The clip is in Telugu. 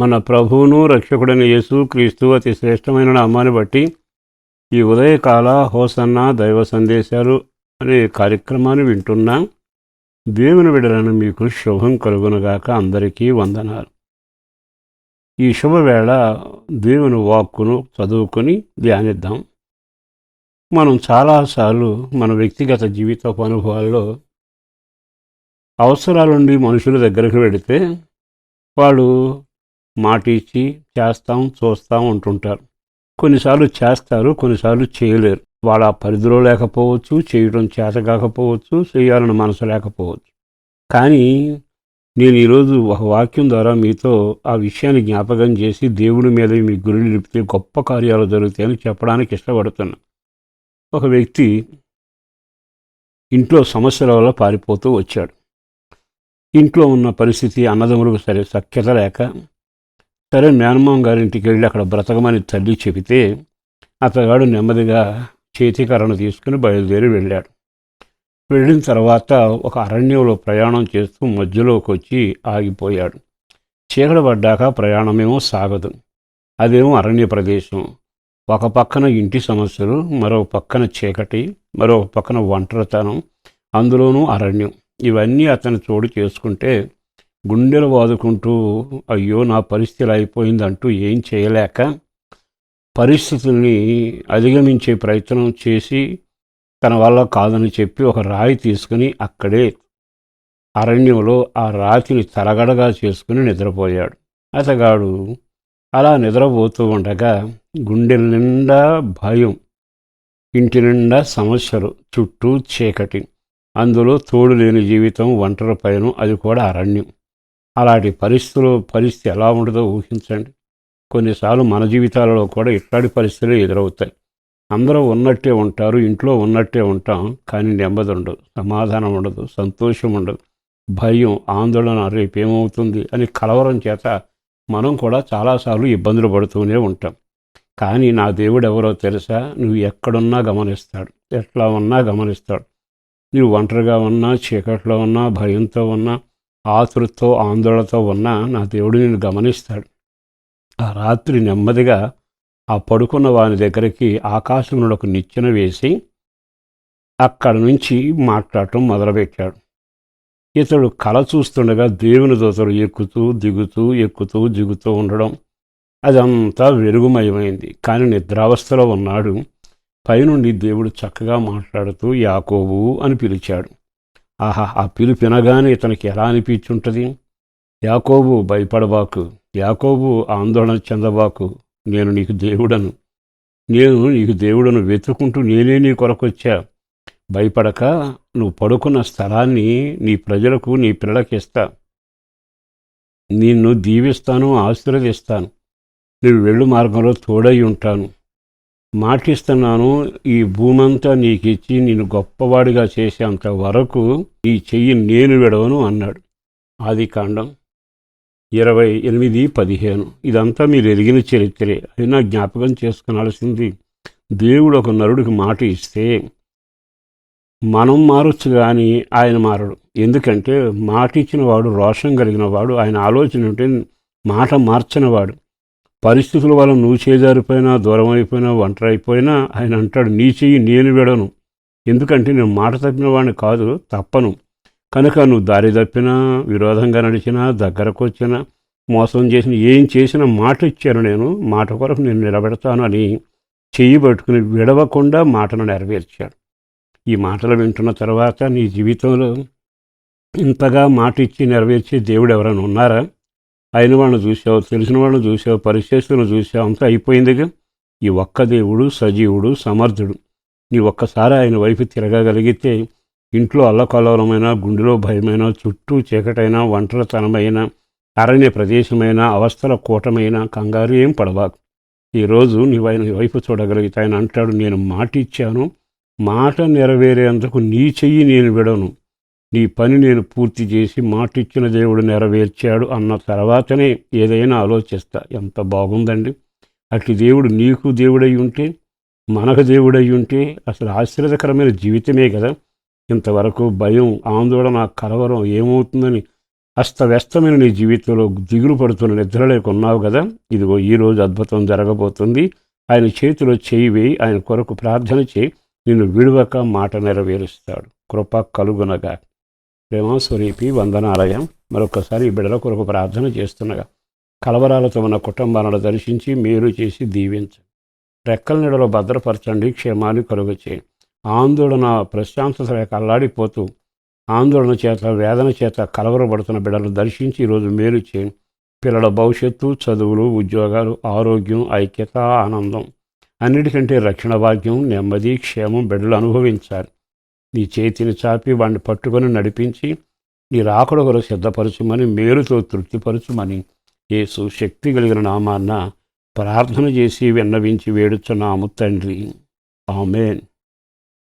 మన ప్రభువును రక్షకుడైన యేసు క్రీస్తు అతి శ్రేష్టమైన నామాన్ని బట్టి ఈ ఉదయకాల హోసన్న దైవ సందేశాలు అనే కార్యక్రమాన్ని వింటున్నా. దేవుని బిడ్డలను మీకు శుభం కలుగునగాక. అందరికీ వందనాలు. ఈ శుభవేళ దేవుని వాక్కును చదువుకొని ధ్యానిద్దాం. మనం చాలాసార్లు మన వ్యక్తిగత జీవితపు అనుభవాల్లో అవసరాలుండి మనుషుల దగ్గరికి వెళితే వాళ్ళు మాట ఇచ్చి చేస్తాం చూస్తాం అంటుంటారు. కొన్నిసార్లు చేస్తారు, కొన్నిసార్లు చేయలేరు. వాళ్ళ పరిధిలో లేకపోవచ్చు, చేయడం చేత కాకపోవచ్చు, చేయాలని మనసు లేకపోవచ్చు. కానీ నేను ఈరోజు ఒక వాక్యం ద్వారా మీతో ఆ విషయాన్ని జ్ఞాపకం చేసి దేవుడి మీద మీ గురి నిలిపితే గొప్ప కార్యాలు జరుగుతాయని చెప్పడానికి ఇష్టపడుతున్నా. ఒక వ్యక్తి ఇంట్లో సమస్యల వల్ల పారిపోతూ వచ్చాడు. ఇంట్లో ఉన్న పరిస్థితి అన్నదమ్ములకు సఖ్యత లేక సరే మేనమామ గారింటికి వెళ్ళి అక్కడ బ్రతకమని తల్లి చెబితే అతగాడు నెమ్మదిగా చేతికర్రను తీసుకుని బయలుదేరి వెళ్ళాడు. వెళ్ళిన తర్వాత ఒక అరణ్యంలో ప్రయాణం చేస్తూ మధ్యలోకి వచ్చి ఆగిపోయాడు. చీకటి పడ్డాక ప్రయాణమేమో సాగదు. అదేమో అరణ్య ప్రదేశం. ఒక పక్కన ఇంటి సమస్యలు, మరో పక్కన చీకటి, మరో పక్కన ఒంటరితనం, అందులోనూ అరణ్యం. ఇవన్నీ అతను చోటు చేసుకుంటే గుండెలు వాదుకుంటూ అయ్యో నా పరిస్థితి అయిపోయిందంటూ ఏం చేయలేక పరిస్థితుల్ని అధిగమించే ప్రయత్నం చేసి తన వల్ల కాదని చెప్పి ఒక రాయి తీసుకుని అక్కడే అరణ్యంలో ఆ రాతిని తలగడగా చేసుకుని నిద్రపోయాడు. అతగాడు అలా నిద్రపోతూ ఉండగా గుండెల నిండా భయం, ఇంటి నిండా సమస్యలు, చుట్టూ చీకటి, అందులో తోడు లేని జీవితం, ఒంటరి పయనం, అది కూడా అరణ్యం. అలాంటి పరిస్థితి ఎలా ఉంటుందో ఊహించండి. కొన్నిసార్లు మన జీవితాలలో కూడా ఇట్లాంటి పరిస్థితులు ఎదురవుతాయి. అందరూ ఉన్నట్టే ఉంటారు, ఇంట్లో ఉన్నట్టే ఉంటాం, కానీ నెమ్మది ఉండదు, సమాధానం ఉండదు, సంతోషం ఉండదు, భయం, ఆందోళన, రేపేమవుతుంది అని కలవరం చేత మనం కూడా చాలాసార్లు ఇబ్బందులు పడుతూనే ఉంటాం. కానీ నా దేవుడు ఎవరో తెలుసా? నువ్వు ఎక్కడున్నా గమనిస్తాడు, ఎట్లా ఉన్నా గమనిస్తాడు. నువ్వు ఒంటరిగా ఉన్నా, చీకట్లో ఉన్నా, భయంతో ఉన్నా, ఆతృతతో ఆందోళనతో ఉన్నా నా దేవుడు నిన్ను గమనిస్తాడు. ఆ రాత్రి నెమ్మదిగా ఆ పడుకున్న వాని దగ్గరికి ఆకాశం నుండి ఒక నిచ్చెన వేసి అక్కడి నుంచి మాట్లాడటం మొదలుపెట్టాడు. ఇతడు కల చూస్తుండగా దేవుని దూతలు ఎక్కుతూ దిగుతూ ఎక్కుతూ దిగుతూ ఉండడం, అదంతా వెలుగుమయమైంది. కానీ నిద్రావస్థలో ఉన్నాడు. పైనుండి దేవుడు చక్కగా మాట్లాడుతూ యాకోబు అని పిలిచాడు. ఆహా, ఆ పిలుపు వినగానే ఇతనికి ఎలా అనిపించుంటుంది? యాకోబు భయపడబాకు, యాకోబు ఆందోళన చెందబాకు, నేను నీకు దేవుడను వెతుకుంటూ నేనే నీ కొరకొచ్చా. భయపడక నువ్వు పడుకున్న స్థలాన్ని నీ ప్రజలకు, నీ పిల్లలకి ఇస్తా. నిన్ను దీవిస్తాను, ఆశీర్వదిస్తాను. నువ్వు వెళ్ళు మార్గంలో తోడై ఉంటాను. మాటిస్తున్నాను, ఈ భూమంతా నీకిచ్చి నేను గొప్పవాడిగా చేసేంత వరకు ఈ చెయ్యి నేను విడవను అన్నాడు. ఆదికాండం 28:15. ఇదంతా మీరు ఎరిగిన చరిత్రే. అయినా జ్ఞాపకం చేసుకునాల్సింది, దేవుడు ఒక నరుడికి మాట ఇస్తే మనం మారొచ్చు కానీ ఆయన మారడు. ఎందుకంటే మాట ఇచ్చిన వాడు రోషం కలిగిన వాడు. ఆయన ఆలోచన ఉంటే మాట మార్చనివాడు. పరిస్థితుల వల్ల నువ్వు చేజారిపోయినా, దూరం అయిపోయినా, ఒంటరి అయిపోయినా ఆయన అంటాడు, నీ చెయ్యి నేను విడను. ఎందుకంటే నేను మాట తప్పిన వాడిని కాదు, తప్పను. కనుక నువ్వు దారి తప్పినా, విరోధంగా నడిచినా, దగ్గరకు వచ్చినా, మోసం చేసిన, ఏం చేసినా మాట ఇచ్చాను నేను, మాట కొరకు నేను నిలబెడతాను అని చెయ్యి పట్టుకుని విడవకుండా మాటను నెరవేర్చాడు. ఈ మాటలు వింటున్న తర్వాత నీ జీవితంలో ఇంతగా మాట ఇచ్చి నెరవేర్చే దేవుడు ఎవరైనా ఉన్నారా? అయిన వాళ్ళని చూసావు, తెలిసిన వాళ్ళని చూసావు, పరిస్థితులను చూసావు, అంతా అయిపోయిందిగా. ఈ ఒక్క దేవుడు సజీవుడు, సమర్థుడు. నీ ఒక్కసారి ఆయన వైపు తిరగగలిగితే ఇంట్లో అల్లకల్లోలమైన, గుండెలో భయమైన, చుట్టూ చీకటైన, ఒంటరితనమైన, అరణ్య ప్రదేశమైన, అవస్థల కూటమైన కంగారు ఏం పడవాకు. ఈరోజు నీవు ఆయన వైపు చూడగలిగితే ఆయన అంటాడు, నేను మాట ఇచ్చాను, మాట నెరవేరేందుకు నీ చెయ్యి నేను విడను. నీ పని నేను పూర్తి చేసి మాటిచ్చిన దేవుడు నెరవేర్చాడు అన్న తర్వాతనే ఏదైనా ఆలోచిస్తా. ఎంత బాగుందండి! అట్టి దేవుడు నీకు దేవుడై ఉంటే, మనకు దేవుడై ఉంటే అసలు ఆశ్చర్యకరమైన జీవితమే కదా. ఇంతవరకు భయం, ఆందోళన, కలవరం ఏమవుతుందని అస్తవ్యస్తమైన నీ జీవితంలో దిగులు పడుతున్న నిద్రలేక ఉన్నావు కదా, ఇదిగో ఈరోజు అద్భుతం జరగబోతుంది. ఆయన చేతిలో చేయి వేయి, ఆయన కొరకు ప్రార్థన చేయి, నిన్ను విడువక మాట నెరవేరుస్తాడు. కృప కలుగునగా. ప్రేమస్వరూపి వందనాలయ. మరొకసారి ఈ బిడ్డల కొరకు ప్రార్థన చేస్తుండగా కలవరాలతో ఉన్న కుటుంబాలను దర్శించి మేలు చేసి దీవించండి. రెక్కల నీడలో భద్రపరచండి, క్షేమాన్ని కలుగు చేయండి. ఆందోళన ప్రశాంతత లేక అల్లాడిపోతూ ఆందోళన చేత వేదన చేత కలవరపడుతున్న బిడ్డలను దర్శించి ఈరోజు మేలు చేయండి. పిల్లల భవిష్యత్తు, చదువులు, ఉద్యోగాలు, ఆరోగ్యం, ఐక్యత, ఆనందం, అన్నిటికంటే రక్షణ భాగ్యం, నెమ్మది, క్షేమం బిడ్డలు అనుభవించాలి. నీ చేతిని చాపి వాడిని పట్టుకొని నడిపించి నీ రాకడ కొరకు సిద్ధపరచుమని, మేలుతో తృప్తిపరచుమని యేసు శక్తి కలిగిన నామాన్న ప్రార్థన చేసి విన్నవించి వేడుచున్నాము తండ్రి. ఆమేన్.